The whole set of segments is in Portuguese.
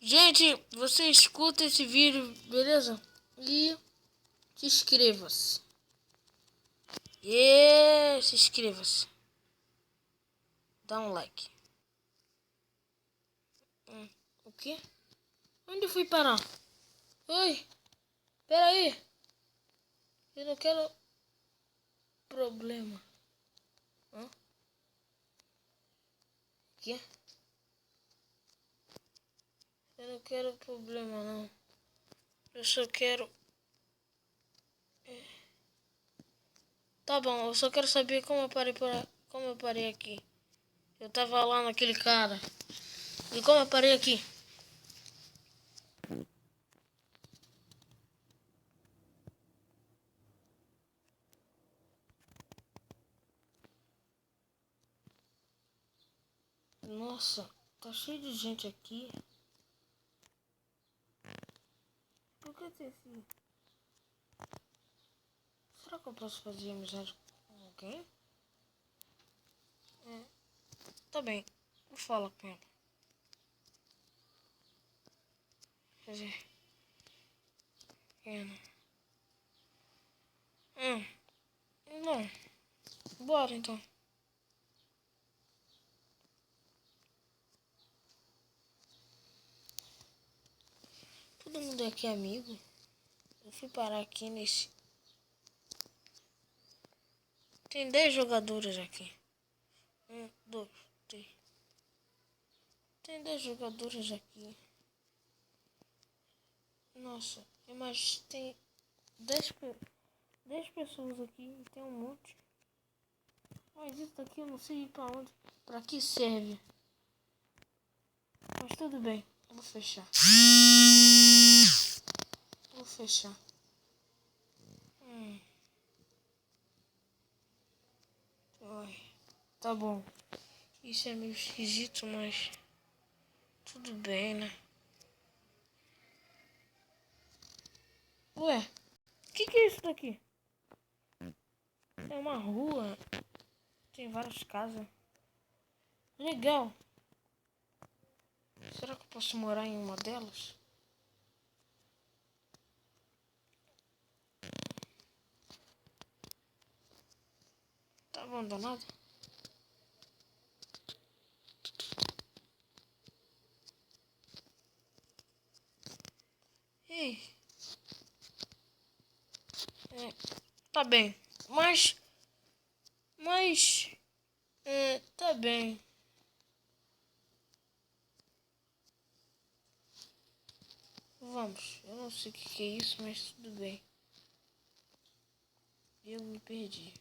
Gente, você escuta esse vídeo, beleza? E se inscreva-se. Se inscreva-se. Dá um like. O quê? Onde eu fui parar? Oi, pera aí. Eu não quero problema. O quê? Eu não quero problema, não. Eu só quero... Tá bom, eu só quero saber como eu parei aqui. Eu tava lá naquele cara. E como eu parei aqui? Nossa, tá cheio de gente aqui. Por que tem esse... Será que eu posso fazer amizade com alguém? Tá bem, vou falar com ela. Fazer... Bom, bora então. Todo mundo aqui é amigo. Eu fui parar aqui nesse... Tem 10 jogadores aqui. 1, 2, 3. Tem 10 jogadores aqui. Nossa, mas tem 10 pessoas aqui e tem um monte. Mas isso daqui eu não sei pra onde. Pra que serve? Mas tudo bem, eu vou fechar. Vou fechar. Ai, tá bom. Isso é meio esquisito, mas tudo bem, né? Ué, o que é isso daqui? É uma rua. Tem várias casas. Legal. Será que eu posso morar em uma delas? Tá abandonado? Ei. Tá bem. Mas... tá bem. Vamos. Eu não sei o que é isso, mas tudo bem. Eu me perdi.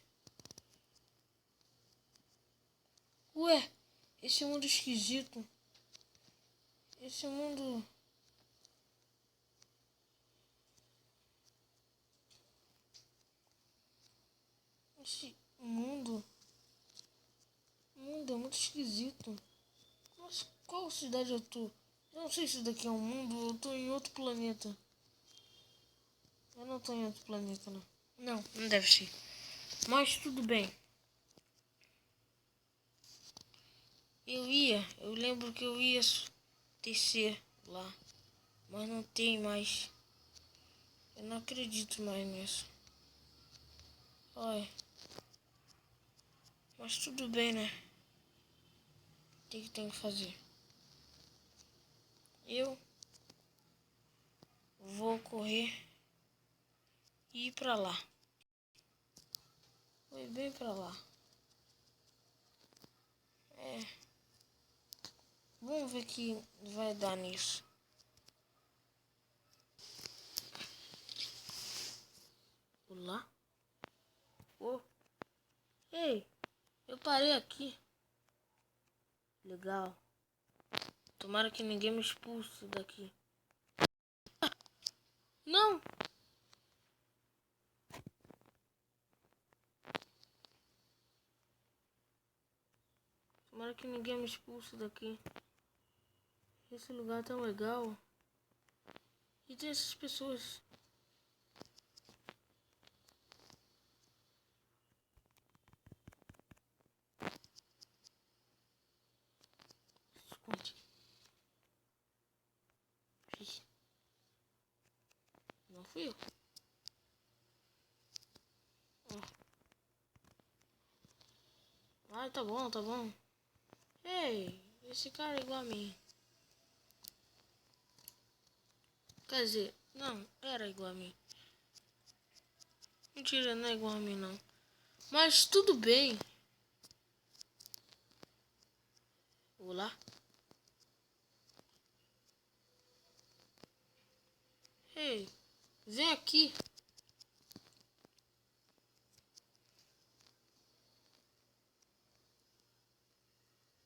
Ué, esse mundo esquisito. Esse mundo... Esse mundo... O mundo é muito esquisito. Mas qual cidade eu tô? Eu não sei se isso daqui é um mundo ou eu tô em outro planeta. Eu não tô em outro planeta, não. Não, não deve ser. Mas tudo bem. Eu lembro que eu ia descer lá. Mas não tem mais. Eu não acredito mais nisso. Olha. Mas tudo bem, né? O que tem que fazer? Eu vou correr e ir pra lá. Foi bem pra lá. Vamos ver o que vai dar nisso. Lá? Oh. Ei, eu parei aqui. Legal. Tomara que ninguém me expulse daqui. Não! Tomara que ninguém me expulse daqui. Esse lugar é tão legal. E tem essas pessoas. Esconde. fui eu. Ai, tá bom, tá bom. Ei, esse cara é igual a mim. Quer dizer, não, era igual a mim. Mentira, não é igual a mim, não. Mas tudo bem. Olá. Ei, vem aqui.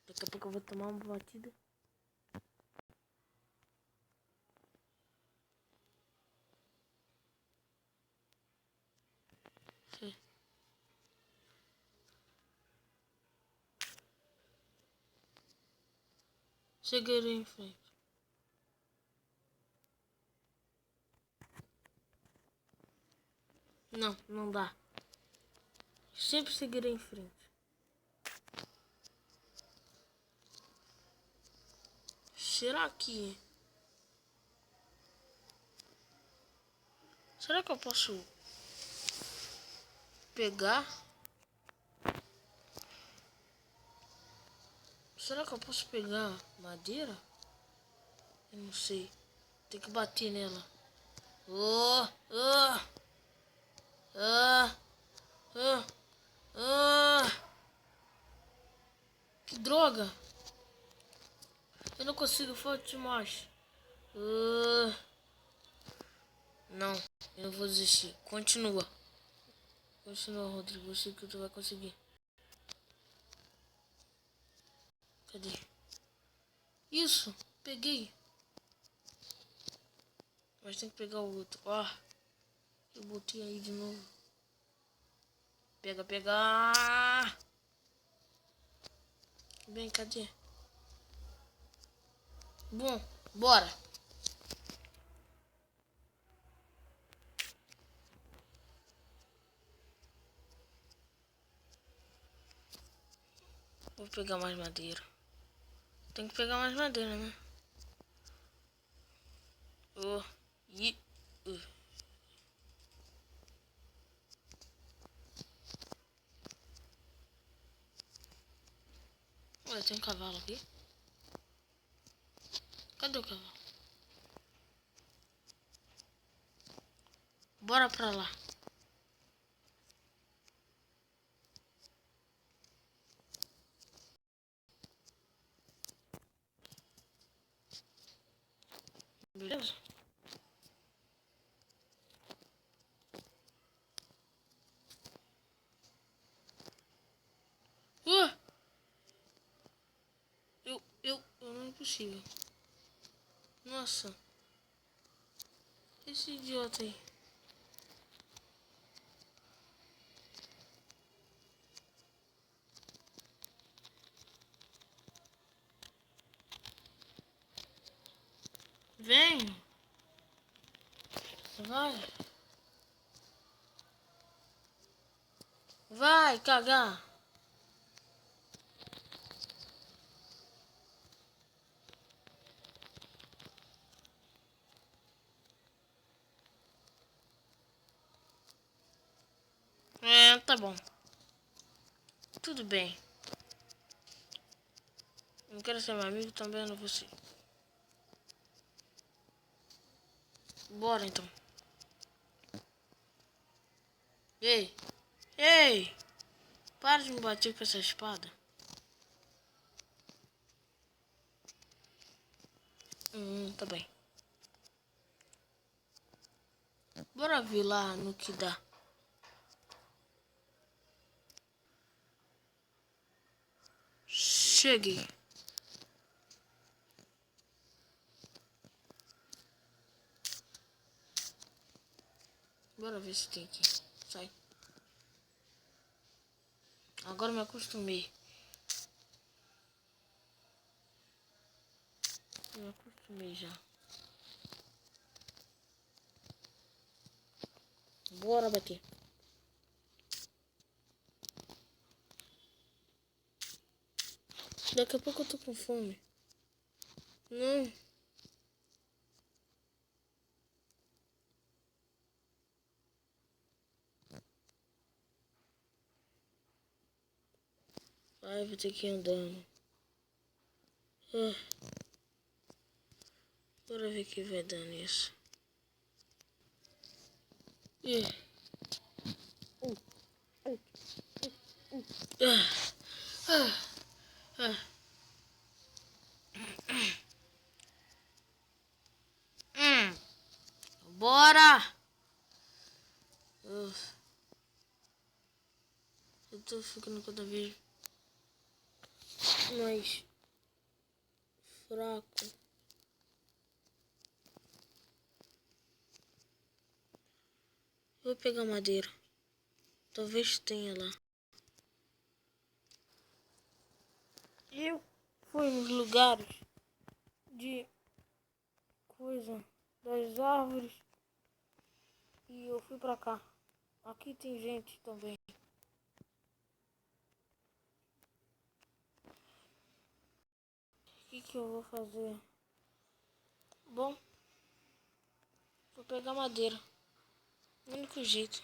Daqui a pouco eu vou tomar uma batida. Cheguei em frente. Não, não dá. Sempre seguirei em frente. Será que... Será que eu posso pegar? Será que eu posso pegar madeira? Eu não sei. Tem que bater nela. Oh, oh, ah, ah, ah. Que droga. Eu não consigo, forte mais. Não, eu não vou desistir. Continua. Continua, Rodrigo. Eu sei que tu vai conseguir. Cadê? Isso, peguei. Mas tem que pegar o outro. Ah, eu botei aí de novo. Pega, pega. Bem, cadê? Bom, bora. Vou pegar mais madeira. Tem que pegar mais madeira, né? Oh, e... Ué, tem um cavalo aqui. Cadê o cavalo? Bora pra lá. Beleza? Uh! Não é possível. Nossa. Esse idiota aí. Vem. Vai. Vai cagar. É, tá bom. Tudo bem. Não quero ser meu amigo, também não vou ser. Bora então. Ei. Ei. Para de me bater com essa espada. Tá bem. Bora ver lá no que dá. Cheguei. Bora ver se tem aqui. Sai. Agora me acostumei. Me acostumei já. Bora bater. Daqui a pouco eu tô com fome. Não. Ai, vou ter que ir andando. Bora ver o que vai dar nisso. Bora! Eu tô ficando cada vez mais fraco. Vou pegar madeira. Talvez tenha lá. Eu fui nos lugares de coisa das árvores e eu fui pra cá. Aqui tem gente também. O que eu vou fazer? Bom, vou pegar madeira. O único jeito.